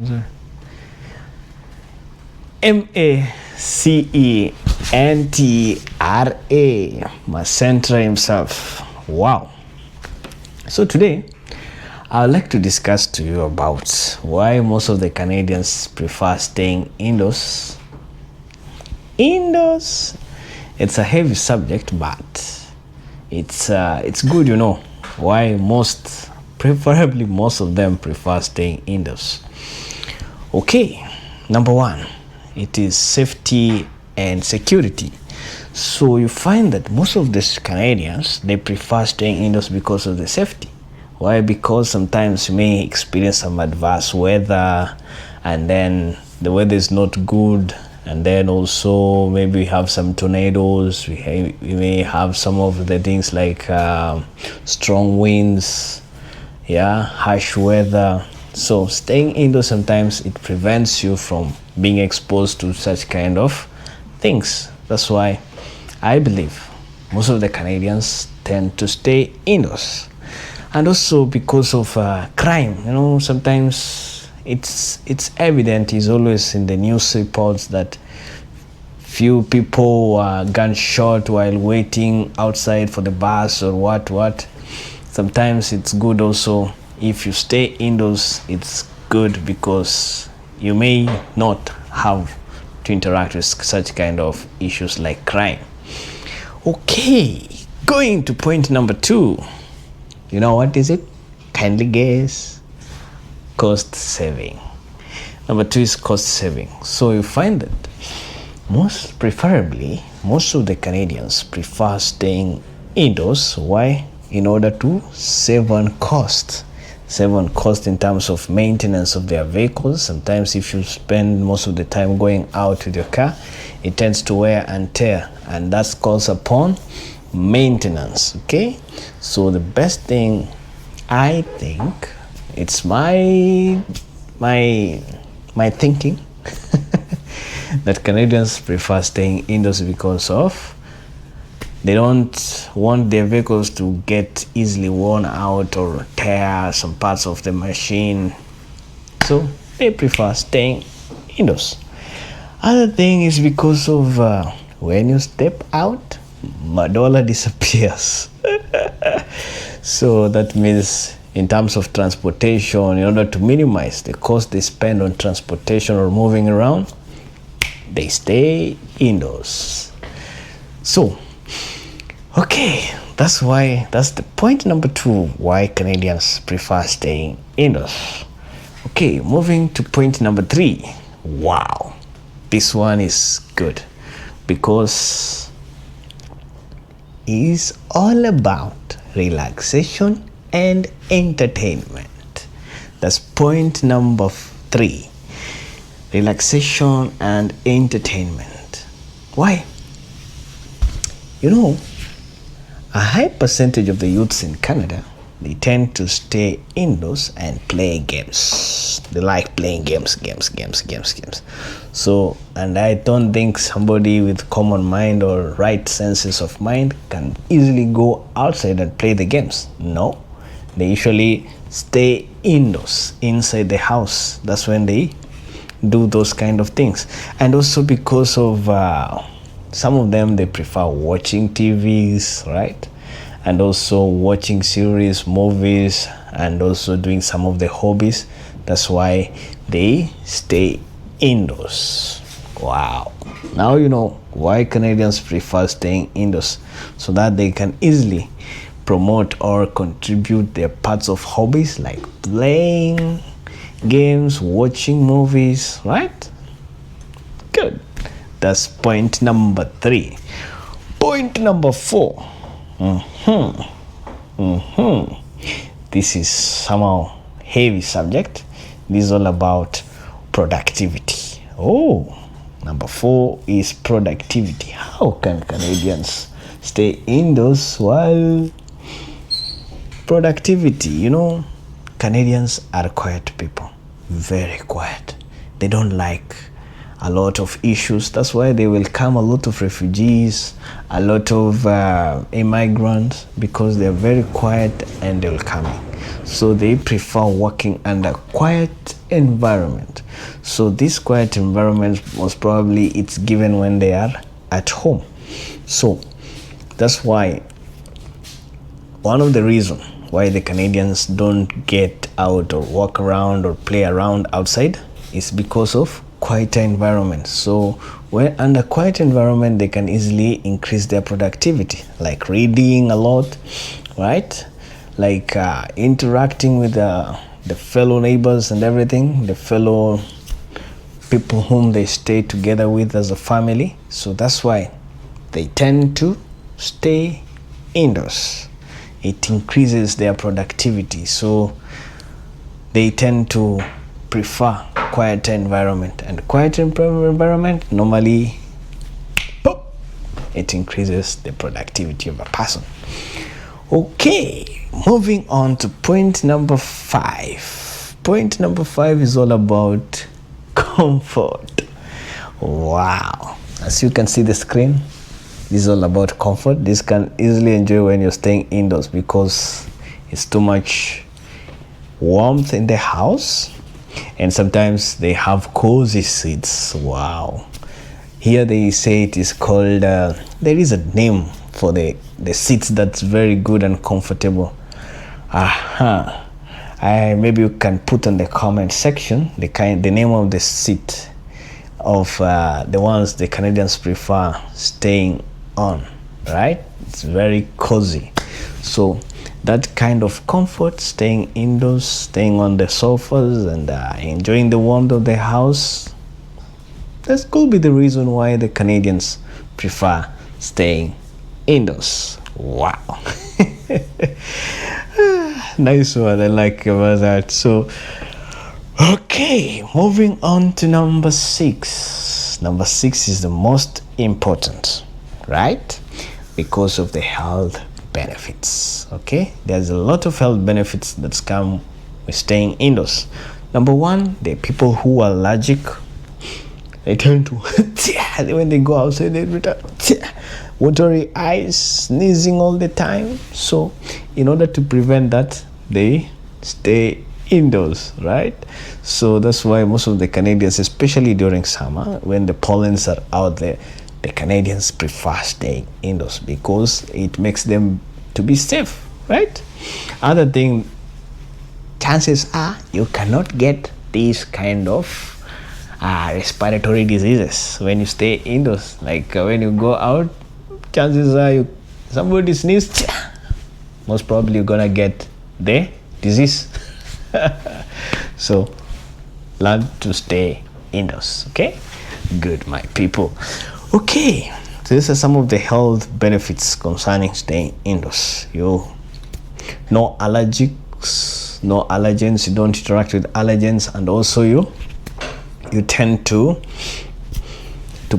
Macentra, Macentra himself. Wow. So today, I would like to discuss to you about why most of the Canadians prefer staying indoors. Indoors, it's a heavy subject, but it's good, you know, why preferably most of them prefer staying indoors. Okay, number one, it is safety and security. So you find that most of these Canadians, they prefer staying indoors because of the safety. Why? Because sometimes you may experience some adverse weather, and then the weather is not good, and then also maybe we have some tornadoes. We may have some of the things like strong winds, harsh weather. So staying indoors sometimes it prevents you from being exposed to such kind of things. That's why I believe most of the Canadians tend to stay indoors. And also because of crime, you know, sometimes it's evident, is always in the news reports that few people were gunshot while waiting outside for the bus or what. Sometimes it's good also if you stay indoors. It's good because you may not have to interact with such kind of issues like crime. Okay, going to point number 2. You know what is it? Kindly guess. Cost saving. Number 2 is cost saving. So you find that most of the Canadians prefer staying indoors. Why? In order to save on cost. Save on cost in terms of maintenance of their vehicles. Sometimes if you spend most of the time going out with your car, it tends to wear and tear, and that calls upon maintenance. Okay, so the best thing, I think, it's my thinking that Canadians prefer staying indoors because of they don't want their vehicles to get easily worn out or tear some parts of the machine, so they prefer staying indoors. Other thing is because of when you step out, Madola disappears. So that means in terms of transportation, in order to minimize the cost they spend on transportation or moving around, they stay indoors. So, okay, that's the point number 2, why Canadians prefer staying indoors. Okay, moving to point number 3. Wow, this one is good because it's all about relaxation and entertainment. That's point number 3. Relaxation and entertainment. Why? You know, a high percentage of the youths in Canada, they tend to stay indoors and play games. They like playing games. So, and I don't think somebody with common mind or right senses of mind can easily go outside and play the games. No, they usually stay indoors, inside the house. That's when they do those kind of things. And also because of some of them, they prefer watching TVs, right? And also watching series, movies, and also doing some of the hobbies. That's why they stay indoors. Wow. Now you know why Canadians prefer staying indoors, so that they can easily promote or contribute their parts of hobbies like playing games, watching movies, right? Good. That's point number 3. Point number 4. This is somehow heavy subject. This is all about productivity. Oh, number 4 is productivity. How can Canadians stay indoors while productivity? You know, Canadians are quiet people, very quiet. They don't like a lot of issues. That's why they welcome a lot of refugees, a lot of immigrants, because they're very quiet and welcoming. so they prefer working under quiet environment. So this quiet environment most probably it's given when they are at home. So that's why one of the reasons why the Canadians don't get out or walk around or play around outside is because of quieter environment. So when under quiet environment, they can easily increase their productivity, like reading a lot, right? Like interacting with the fellow neighbors and everything, the fellow people whom they stay together with as a family. So that's why they tend to stay indoors. It increases their productivity. So they tend to prefer quieter environment, and quieter environment normally it increases the productivity of a person. Okay, moving on to point number 5. Point number 5 is all about comfort. Wow, as you can see the screen, this is all about comfort. This can easily enjoy when you're staying indoors because it's too much warmth in the house, and sometimes they have cozy seats. Wow, here they say it is called there is a name for the seats that's very good and comfortable. Maybe you can put on the comment section the name of the seat of the ones the Canadians prefer staying on, right? It's very cozy. So that kind of comfort, staying indoors, staying on the sofas and enjoying the warmth of the house, that could be the reason why the Canadians prefer staying indoors. Wow. Nice one. I like about that. So okay, moving on to number 6. Number 6 is the most important, right? Because of the health benefits. Okay, there's a lot of health benefits that come with staying indoors. Number 1, the people who are allergic, they tend to when they go outside they return watery eyes, sneezing all the time. So in order to prevent that, they stay indoors, right? So that's why most of the Canadians, especially during summer when the pollens are out there, the Canadians prefer staying indoors because it makes them to be safe, right? Other thing, chances are you cannot get these kind of respiratory diseases when you stay indoors. Like when you go out, chances are somebody sneezes, most probably you're gonna get the disease. So learn to stay indoors. Okay, good, my people. Okay, so these are some of the health benefits concerning staying indoors. No allergics, no allergens, you don't interact with allergens, and also you tend to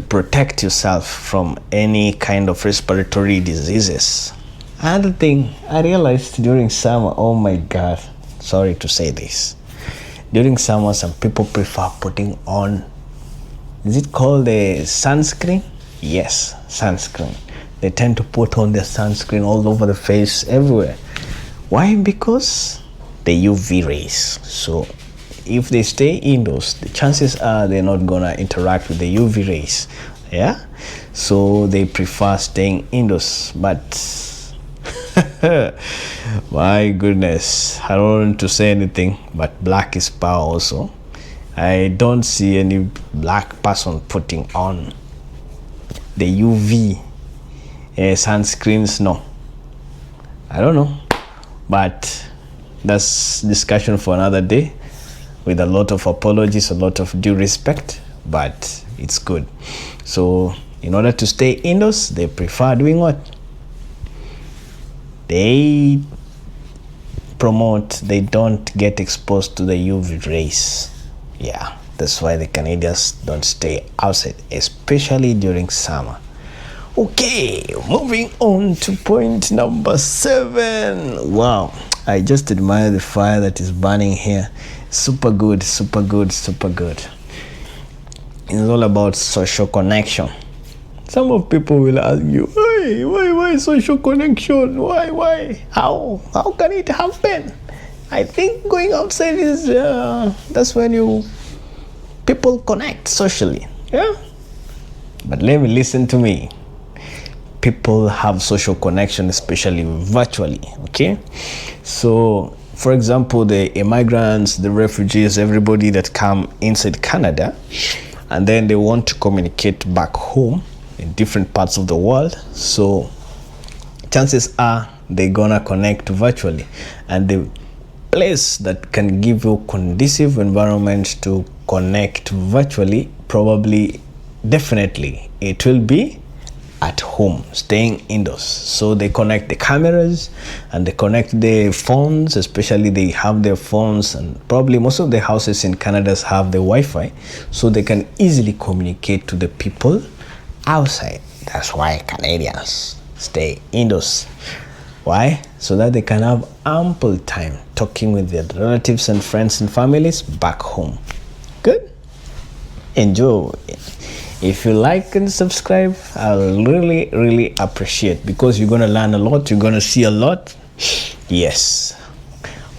protect yourself from any kind of respiratory diseases. Another thing I realized during summer, oh my god, sorry to say this, during summer some people prefer putting on, is it called the sunscreen? Yes, sunscreen. They tend to put on their sunscreen all over the face, everywhere. Why? Because the UV rays. So if they stay indoors, the chances are they're not gonna interact with the UV rays. Yeah, so they prefer staying indoors. But my goodness, I don't want to say anything, but black is power also. I don't see any black person putting on the UV sunscreens. No, I don't know, but that's discussion for another day, with a lot of apologies, a lot of due respect, but it's good. So in order to stay indoors, they prefer doing what? They promote, they don't get exposed to the UV rays. Yeah, that's why the Canadians don't stay outside, especially during summer. Okay, moving on to point number 7. Wow, I just admire the fire that is burning here. Super good, super good, super good. It's all about social connection. Some of people will ask you, hey, why social connection? Why? How can it happen? I think going outside is that's when people connect socially. Yeah. But let me listen to me. People have social connection, especially virtually. Okay. So, for example, the immigrants, the refugees, everybody that come inside Canada, and then they want to communicate back home in different parts of the world. So, chances are they're gonna connect virtually, and the place that can give you conducive environment to connect virtually, probably, definitely, it will be at home, staying indoors. So they connect the cameras and they connect the phones, especially they have their phones, and probably most of the houses in Canada have the Wi-Fi, so they can easily communicate to the people outside. That's why Canadians stay indoors. Why? So that they can have ample time talking with their relatives and friends and families back home. Good? Enjoy. If you like and subscribe, I'll really appreciate, because you're going to learn a lot. You're going to see a lot. Yes.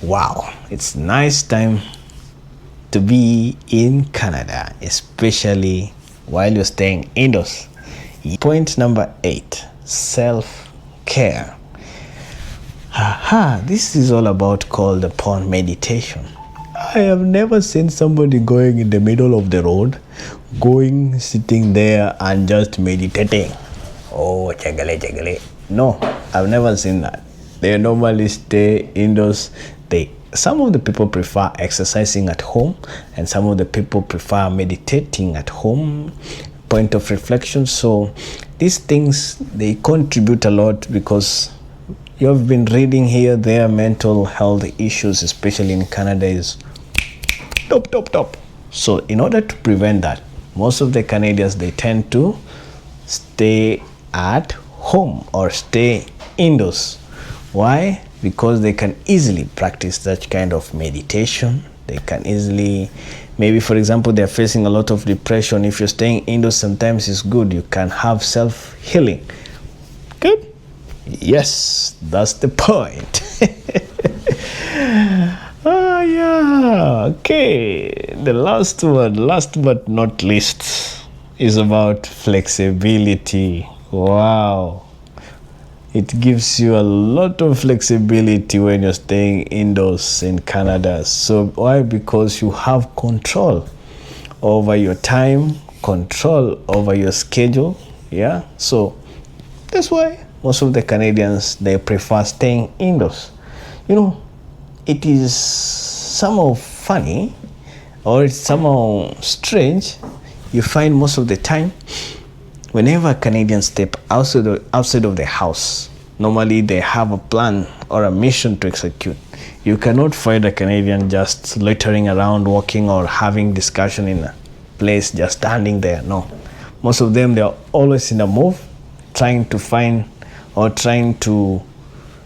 Wow. It's nice time to be in Canada, especially while you're staying indoors. Point number 8, self-care. This is all about called upon meditation. I have never seen somebody going in the middle of the road, sitting there and just meditating. Oh, chagale. No, I've never seen that. They normally stay indoors. Some of the people prefer exercising at home, and some of the people prefer meditating at home. Point of reflection. So these things, they contribute a lot, because you've been reading here, their mental health issues, especially in Canada, is top. So in order to prevent that, most of the Canadians, they tend to stay at home or stay indoors. Why? Because they can easily practice that kind of meditation. They can easily, maybe for example, they're facing a lot of depression. If you're staying indoors, sometimes it's good. You can have self-healing. Good? Yes, that's the point. Oh yeah. Okay. The last one, last but not least, is about flexibility. Wow. It gives you a lot of flexibility when you're staying indoors in Canada. So why? Because you have control over your time, control over your schedule. Yeah. So that's why most of the Canadians, they prefer staying indoors. It is somehow funny, or it's somehow strange. You find most of the time, whenever Canadians step outside of the house, normally they have a plan or a mission to execute. You cannot find a Canadian just loitering around, walking, or having discussion in a place, just standing there. No. Most of them, they are always in a move, trying to find or trying to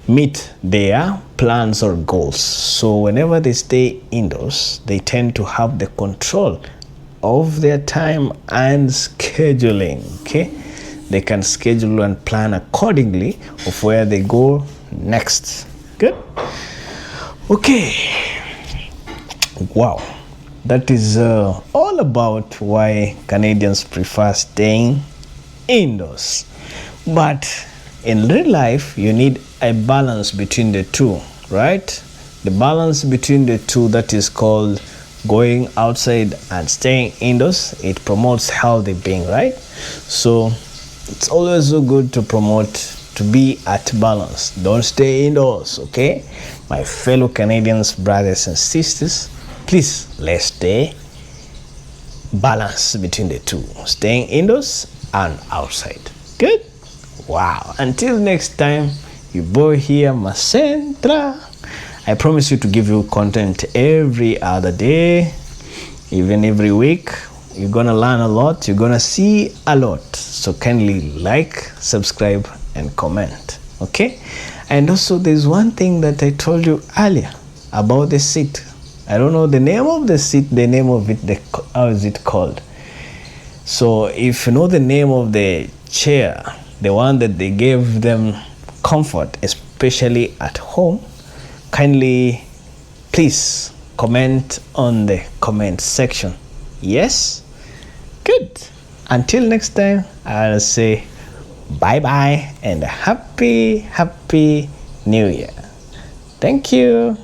meet their plans or goals. So whenever they stay indoors, they tend to have the control of their time and scheduling. Okay, they can schedule and plan accordingly of where they go next. Good. Okay. Wow, that is all about why Canadians prefer staying indoors. But in real life, you need a balance between the two, right? The balance between the two, that is called going outside and staying indoors. It promotes healthy being, right? So it's always so good to promote to be at balance. Don't stay indoors, okay? My fellow Canadians, brothers and sisters, please, let's stay balanced between the two, staying indoors and outside. Good? Wow. Until next time, your boy here, Masentra. I promise you to give you content every other day, even every week. You're gonna learn a lot, you're gonna see a lot. So kindly like, subscribe, and comment. Okay? And also, there's one thing that I told you earlier about the seat. I don't know the name of the seat, the name of it, how is it called? So if you know the name of the chair, the one that they gave them comfort, especially at home, kindly please comment on the comment section. Yes? Good. Until next time, I'll say bye bye and happy new year. Thank you.